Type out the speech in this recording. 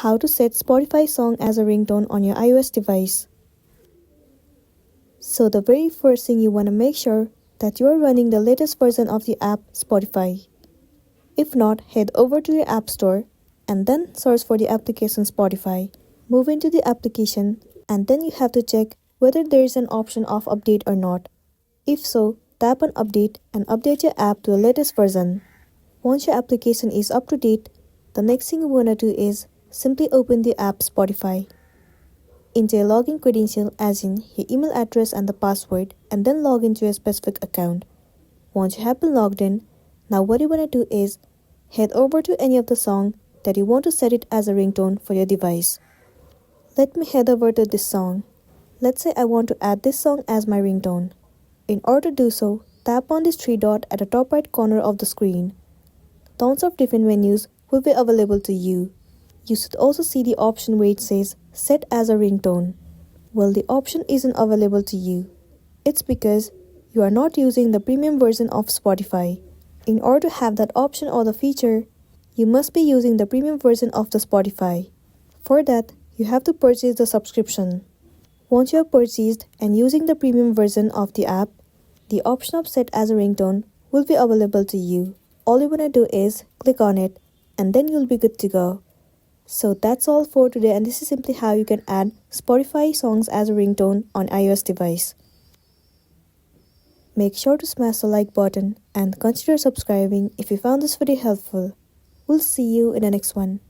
How to set Spotify song as a ringtone on your iOS device. So the very first thing you want to make sure that you are running the latest version of the app Spotify. If not, head over to your app store and then search for the application Spotify. Move into the application and then you have to check whether there is an option of update or not. If so, tap on update and update your app to the latest version. Once your application is up to date, the next thing you want to do is simply open the app Spotify. Enter your login credential as in your email address and the password and then log into your specific account. Once you have been logged in, now what you want to do is head over to any of the song that you want to set it as a ringtone for your device. Let me head over to this song. Let's say I want to add this song as my ringtone. In order to do so, tap on this three dot at the top right corner of the screen. Tons of different menus will be available to you. You should also see the option where it says set as a ringtone. Well, the option isn't available to you. It's because you are not using the premium version of Spotify. In order to have that option or the feature, you must be using the premium version of the Spotify. For that, you have to purchase the subscription. Once you have purchased and using the premium version of the app, the option of set as a ringtone will be available to you. All you want to do is click on it and then you'll be good to go. So that's all for today, and this is simply how you can add Spotify songs as a ringtone on iOS device. Make sure to smash the like button and consider subscribing if you found this video helpful. We'll see you in the next one.